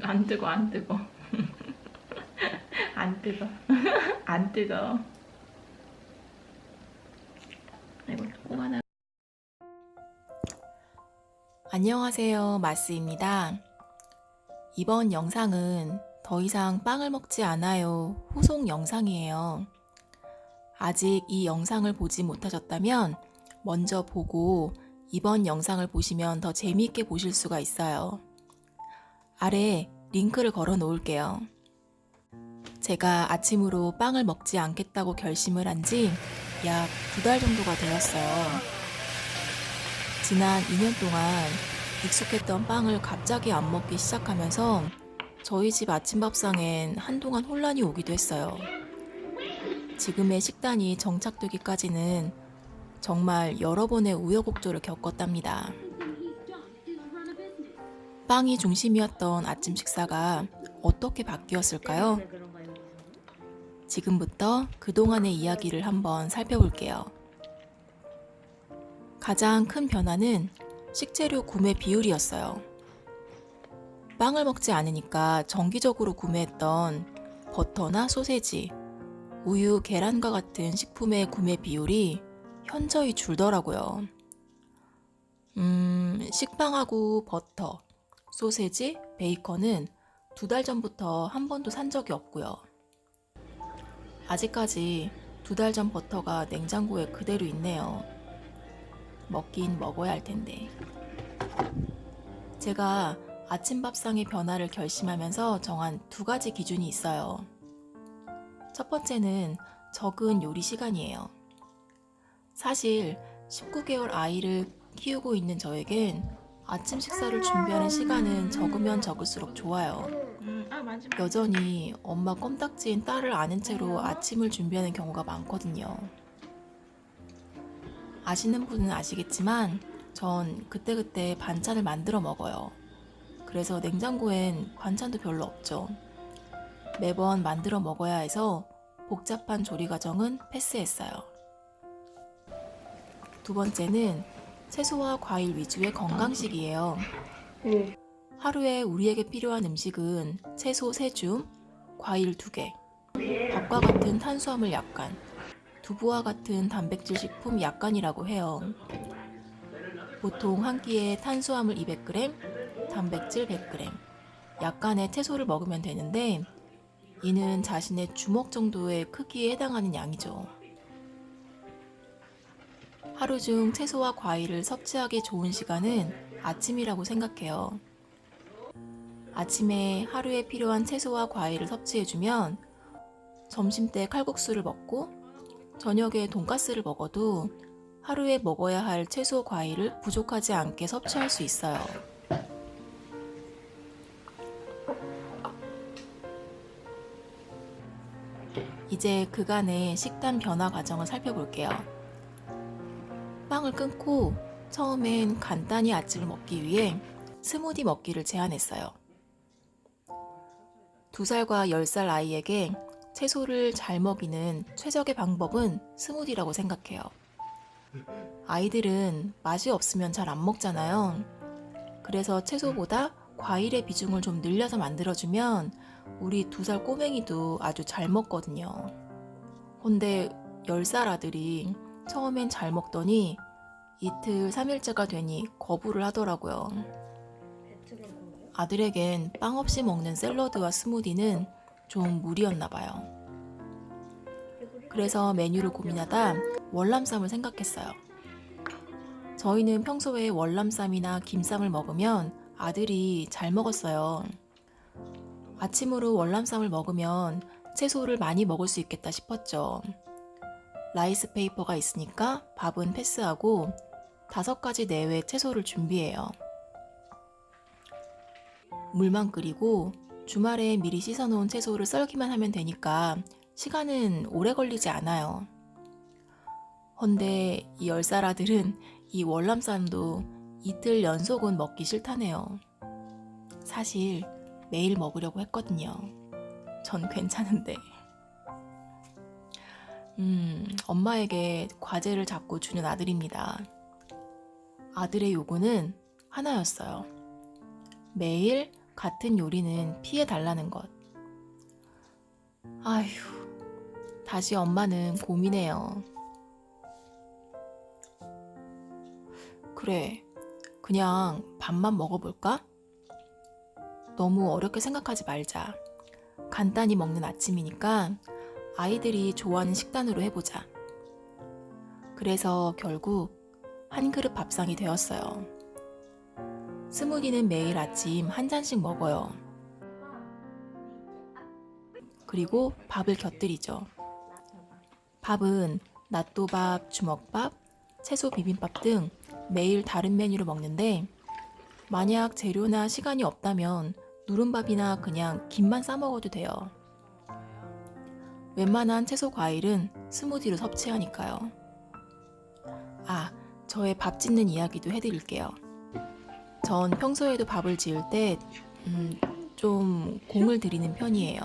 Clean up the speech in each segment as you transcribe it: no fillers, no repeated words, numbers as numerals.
안 뜨거, 안 뜨거. 안 뜨거. 안 뜨거. 아이고, 꼭 하나. 안녕하세요, 마스입니다. 이번 영상은 더 이상 빵을 먹지 않아요 후속 영상이에요. 아직 이 영상을 보지 못하셨다면 먼저 보고 이번 영상을 보시면 더 재미있게 보실 수가 있어요. 아래 링크를 걸어 놓을게요. 제가 아침으로 빵을 먹지 않겠다고 결심을 한 지 약 2달 정도가 되었어요. 지난 2년 동안 익숙했던 빵을 갑자기 안 먹기 시작하면서 저희 집 아침밥상엔 한동안 혼란이 오기도 했어요. 지금의 식단이 정착되기까지는 정말 여러 번의 우여곡절을 겪었답니다. 빵이 중심이었던 아침 식사가 어떻게 바뀌었을까요? 지금부터 그동안의 이야기를 한번 살펴볼게요. 가장 큰 변화는 식재료 구매 비율이었어요. 빵을 먹지 않으니까 정기적으로 구매했던 버터나 소세지, 우유, 계란과 같은 식품의 구매 비율이 현저히 줄더라고요. 식빵하고 버터, 소세지, 베이컨은 2달 전부터 한 번도 산 적이 없고요. 아직까지 2달 전 버터가 냉장고에 그대로 있네요. 먹긴 먹어야 할 텐데. 제가 아침밥상의 변화를 결심하면서 정한 2가지 기준이 있어요. 첫 번째는 적은 요리 시간이에요. 사실 19개월 아이를 키우고 있는 저에겐 아침 식사를 준비하는 시간은 적으면 적을수록 좋아요. 여전히 엄마 껌딱지인 딸을 아는 채로 아침을 준비하는 경우가 많거든요. 아시는 분은 아시겠지만 전 그때그때 반찬을 만들어 먹어요. 그래서 냉장고엔 반찬도 별로 없죠. 매번 만들어 먹어야 해서 복잡한 조리 과정은 패스했어요. 2번째는 채소와 과일 위주의 건강식이에요. 하루에 우리에게 필요한 음식은 채소 3줌, 과일 2개, 밥과 같은 탄수화물 약간, 두부와 같은 단백질 식품 약간이라고 해요. 보통 한 끼에 탄수화물 200g, 단백질 100g, 약간의 채소를 먹으면 되는데 이는 자신의 주먹 정도의 크기에 해당하는 양이죠. 하루 중 채소와 과일을 섭취하기 좋은 시간은 아침이라고 생각해요. 아침에 하루에 필요한 채소와 과일을 섭취해주면 점심때 칼국수를 먹고 저녁에 돈가스를 먹어도 하루에 먹어야 할 채소 과일을 부족하지 않게 섭취할 수 있어요. 이제 그간의 식단 변화 과정을 살펴볼게요. 빵을 끊고 처음엔 간단히 아침을 먹기 위해 스무디 먹기를 제안했어요. 2살과 10살 아이에게 채소를 잘 먹이는 최적의 방법은 스무디라고 생각해요. 아이들은 맛이 없으면 잘 안 먹잖아요. 그래서 채소보다 과일의 비중을 좀 늘려서 만들어주면 우리 2살 꼬맹이도 아주 잘 먹거든요. 근데 10살 아들이 처음엔 잘 먹더니 이틀 3일째가 되니 거부를 하더라고요. 아들에겐 빵 없이 먹는 샐러드와 스무디는 좀 무리였나 봐요. 그래서 메뉴를 고민하다 월남쌈을 생각했어요. 저희는 평소에 월남쌈이나 김쌈을 먹으면 아들이 잘 먹었어요. 아침으로 월남쌈을 먹으면 채소를 많이 먹을 수 있겠다 싶었죠. 라이스 페이퍼가 있으니까 밥은 패스하고 5가지 내외 채소를 준비해요. 물만 끓이고 주말에 미리 씻어놓은 채소를 썰기만 하면 되니까 시간은 오래 걸리지 않아요. 헌데 이 10살 아들은 이 월남쌈도 이틀 연속은 먹기 싫다네요. 사실 매일 먹으려고 했거든요. 전 괜찮은데. 엄마에게 과제를 자꾸 주는 아들입니다. 아들의 요구는 하나였어요. 매일 같은 요리는 피해 달라는 것. 아휴, 다시 엄마는 고민해요. 그래, 그냥 밥만 먹어볼까? 너무 어렵게 생각하지 말자. 간단히 먹는 아침이니까 아이들이 좋아하는 식단으로 해보자. 그래서 결국 한 그릇 밥상이 되었어요. 스무디는 매일 아침 한 잔씩 먹어요. 그리고 밥을 곁들이죠. 밥은 낫또밥, 주먹밥, 채소 비빔밥 등 매일 다른 메뉴를 먹는데 만약 재료나 시간이 없다면 누른밥이나 그냥 김만 싸 먹어도 돼요. 웬만한 채소 과일은 스무디로 섭취하니까요. 아, 저의 밥 짓는 이야기도 해드릴게요. 전 평소에도 밥을 지을 때 좀 공을 들이는 편이에요.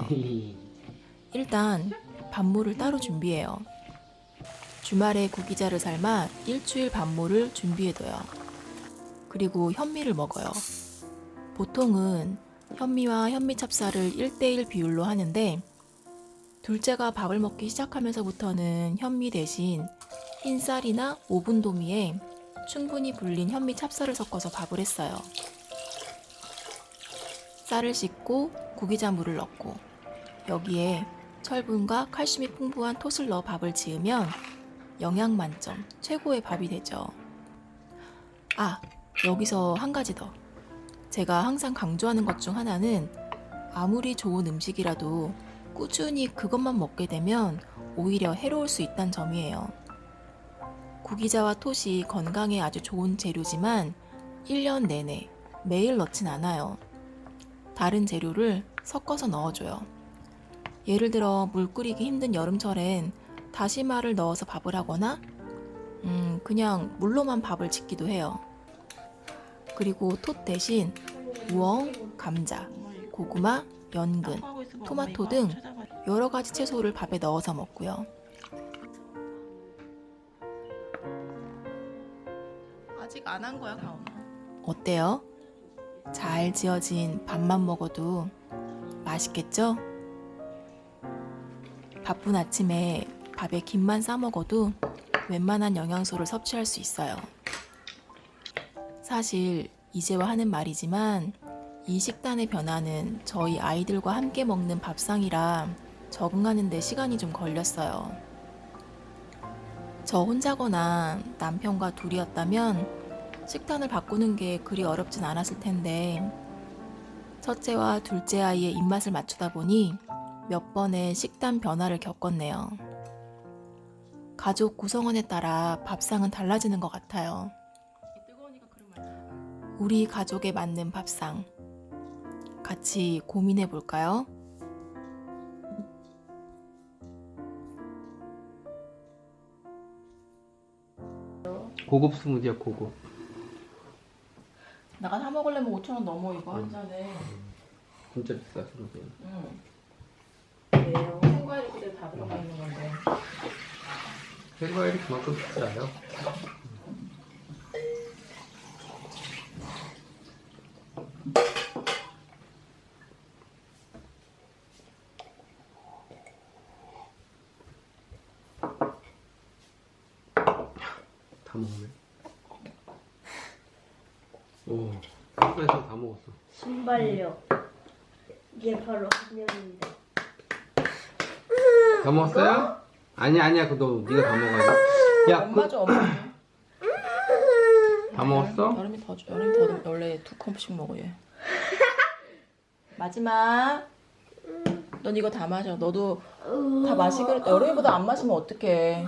일단 밥물을 따로 준비해요. 주말에 구기자를 삶아 일주일 밥물을 준비해둬요. 그리고 현미를 먹어요. 보통은 현미와 현미찹쌀을 1대1 비율로 하는데 둘째가 밥을 먹기 시작하면서부터는 현미 대신 흰 쌀이나 오븐도미에 충분히 불린 현미 찹쌀을 섞어서 밥을 했어요. 쌀을 씻고 구기자 물을 넣고 여기에 철분과 칼슘이 풍부한 톳을 넣어 밥을 지으면 영양 만점 최고의 밥이 되죠. 아, 여기서 한 가지 더. 제가 항상 강조하는 것 중 하나는 아무리 좋은 음식이라도 꾸준히 그것만 먹게 되면 오히려 해로울 수 있다는 점이에요. 구기자와 톳이 건강에 아주 좋은 재료지만 1년 내내 매일 넣진 않아요. 다른 재료를 섞어서 넣어줘요. 예를 들어 물 끓이기 힘든 여름철엔 다시마를 넣어서 밥을 하거나 그냥 물로만 밥을 짓기도 해요. 그리고 톳 대신 우엉, 감자, 고구마, 연근, 토마토 등 여러 가지 채소를 밥에 넣어서 먹고요. 아직 안 한 거야, 가온아. 어때요? 잘 지어진 밥만 먹어도 맛있겠죠? 바쁜 아침에 밥에 김만 싸 먹어도 웬만한 영양소를 섭취할 수 있어요. 사실 이제와 하는 말이지만 이 식단의 변화는 저희 아이들과 함께 먹는 밥상이라 적응하는 데 시간이 좀 걸렸어요. 저 혼자거나 남편과 둘이었다면 식단을 바꾸는 게 그리 어렵진 않았을 텐데 첫째와 둘째 아이의 입맛을 맞추다 보니 몇 번의 식단 변화를 겪었네요. 가족 구성원에 따라 밥상은 달라지는 것 같아요. 우리 가족에 맞는 밥상 같이 고민해 볼까요? 고급 스무디야, 고급. 내가 사 먹으려면 5,000원 넘어 이거 한 잔에. 진짜 비싸, 스무디는. 왜요? 생과일 그대로 다 들어가 있는 건데. 생과일이 그만큼 비싸요. 다 먹네. 오, 한번에서 다 먹었어. 순발력. 이게 바로 학년입니다. 다 먹었어요? 아니야, 그거 네가 다 먹어야 돼. 야, 엄마 줘, 엄마. 다 먹었어? 여름이 더 줘. 여름이 더 원래 2컵씩 먹어 얘. 마지막. 넌 이거 다 마셔. 너도 다 마시기로 했다. 여름이보다 안 마시면 어떡해.